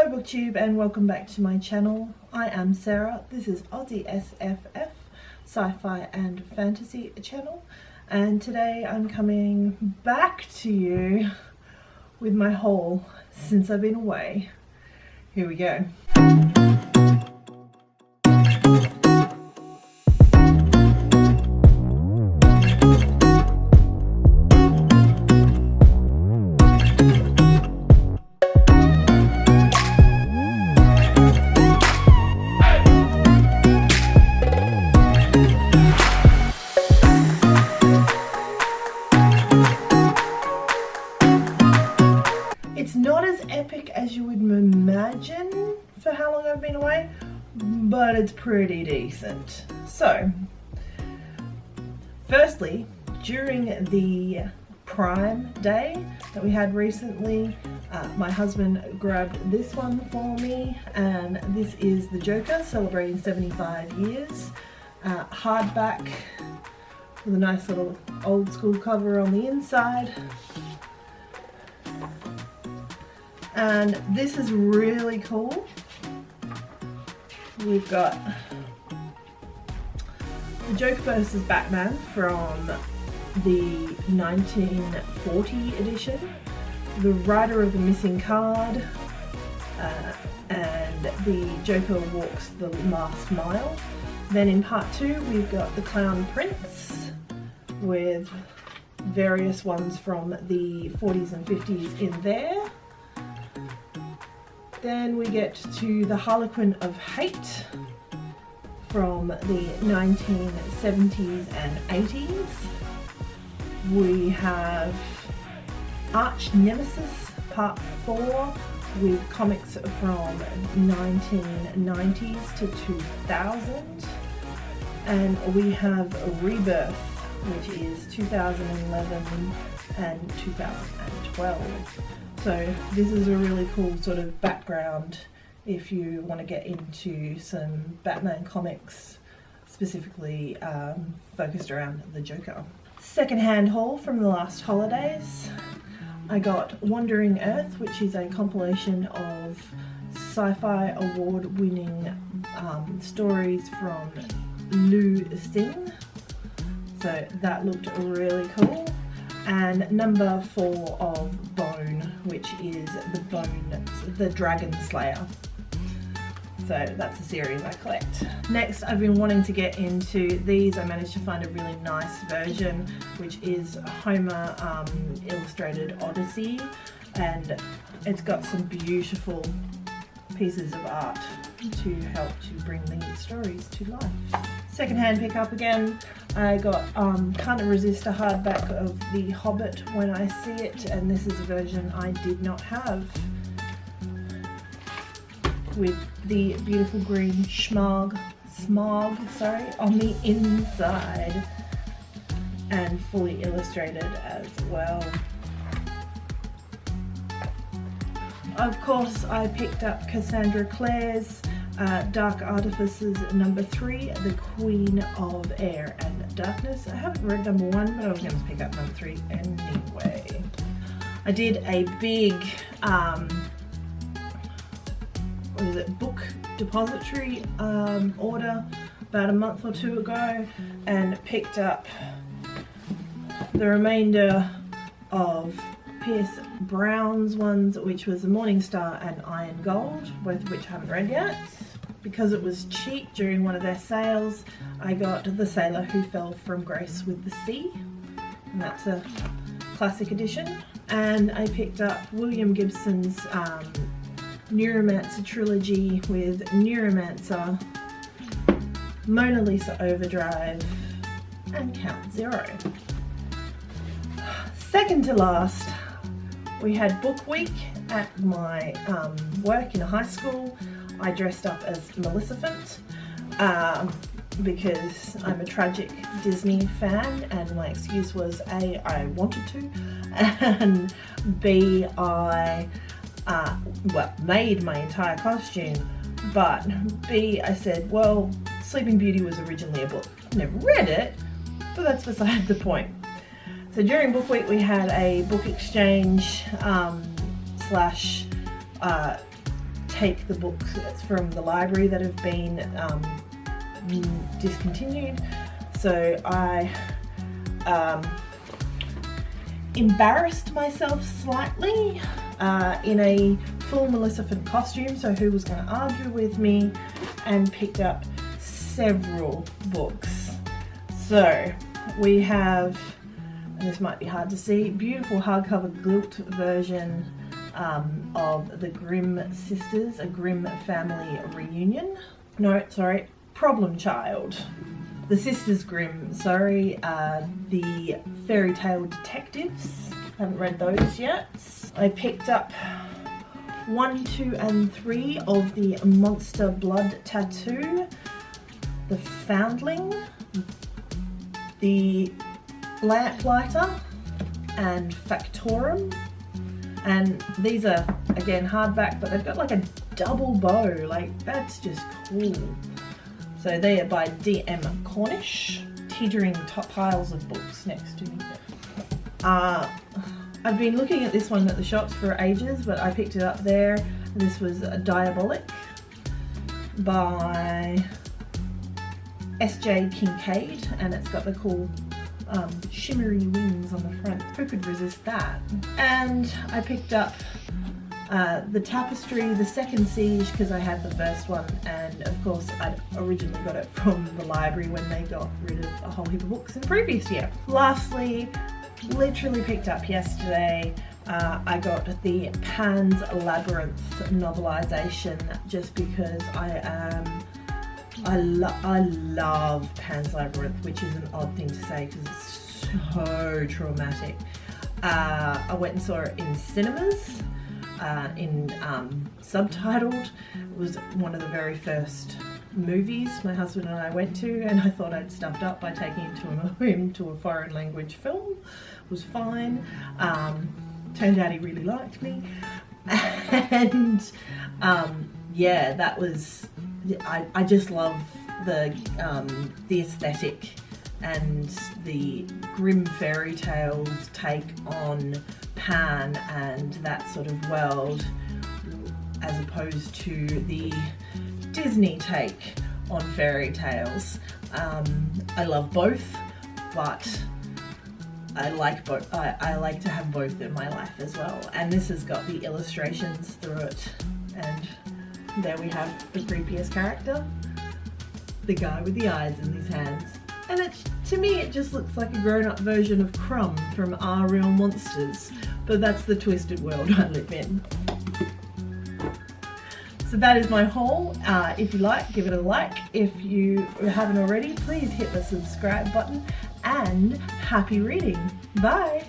Hello BookTube and welcome back to my channel. I am Sarah. This is Aussie SFF, Sci-Fi and Fantasy channel, and today I'm coming back to you with my haul since I've been away. Here we go. It's not as epic as you would imagine for how long I've been away, but it's pretty decent. So, firstly, during the Prime Day that we had recently, my husband grabbed this one for me, and this is The Joker, celebrating 75 years. Hardback with a nice little old school cover on the inside. And this is really cool. We've got The Joker vs. Batman from the 1940 edition, The Rider of the Missing Card, and The Joker Walks the Last Mile. Then in part 2 we've got The Clown Prince with various ones from the 40s and 50s in there. Then we get to The Harlequin of Hate from the 1970s and 80s. We have Arch Nemesis Part 4 with comics from 1990s to 2000. And we have Rebirth, which is 2011 and 2012. So this is a really cool sort of background if you want to get into some Batman comics, specifically focused around the Joker. Second-hand haul from the last holidays. I got Wandering Earth, which is a compilation of sci-fi award-winning stories from Lu Xing. So that looked really cool. And number 4 of Bone, which is the Dragon Slayer. So that's a series I collect. Next, I've been wanting to get into these. I managed to find a really nice version, which is Homer Illustrated Odyssey, and it's got some beautiful pieces of art to help to bring these stories to life. Second-hand pickup again. I got Can't Resist a hardback of The Hobbit When I See It, and this is a version I did not have, with the beautiful green smog on the inside, and fully illustrated as well. Of course, I picked up Cassandra Clare's Dark Artifices number 3, The Queen of Air and Darkness. I haven't read number 1, but I was going to pick up number 3 anyway. I did a big book depository order about a month or 2 ago, and picked up the remainder of Pierce Brown's ones, which was The Morning Star and Iron Gold, both of which I haven't read yet. Because it was cheap during one of their sales, I got The Sailor Who Fell from Grace with the Sea, and that's a classic edition. And I picked up William Gibson's Neuromancer trilogy with Neuromancer, Mona Lisa Overdrive, and Count Zero. Second to last, we had Book Week at my work in a high school. I dressed up as Maleficent because I'm a tragic Disney fan, and my excuse was A, I wanted to, and B, I made my entire costume, but B, I said, well, Sleeping Beauty was originally a book. Never read it, but that's beside the point. So during Book Week we had a book exchange slash take the books from the library that have been discontinued. So I embarrassed myself slightly in a full Maleficent costume, so who was going to argue with me, and picked up several books. So we have, and this might be hard to see, beautiful hardcover gilt version of the Grimm Sisters, a Grimm family reunion. No, sorry, Problem Child. The Sisters Grimm, sorry, the fairy tale detectives. Haven't read those yet. I picked up 1, 2, and 3 of the Monster Blood Tattoo, the Foundling, the Lamplighter, and Factorum. And these are, again, hardback, but they've got like a double bow. Like, that's just cool. So they are by D.M. Cornish. Teetering top piles of books next to me. I've been looking at this one at the shops for ages, but I picked it up there. This was Diabolic by S.J. Kincaid, and it's got the cool shimmery wings on the front. Who could resist that? And I picked up the Tapestry, the Second Siege, because I had the first one, and of course I'd originally got it from the library when they got rid of a whole heap of books in the previous year. Lastly, literally picked up yesterday, I got the Pan's Labyrinth novelisation, just because I love Pan's Labyrinth, which is an odd thing to say because it's so traumatic. I went and saw it in cinemas, subtitled. It was one of the very first movies my husband and I went to, and I thought I'd stuffed up by taking him to a foreign language film. It was fine. Turned out he really liked me, and yeah, that was. I just love the aesthetic and the Grimm fairy tales take on Pan and that sort of world, as opposed to the Disney take on fairy tales. I love both, but I like both. I like to have both in my life as well. And this has got the illustrations through it, and there we have the creepiest character, the guy with the eyes in his hands. And to me it just looks like a grown-up version of Crumb from Our Real Monsters, but that's the twisted world I live in. So that is my haul. If you like, give it a like. If you haven't already, please hit the subscribe button, and happy reading. Bye!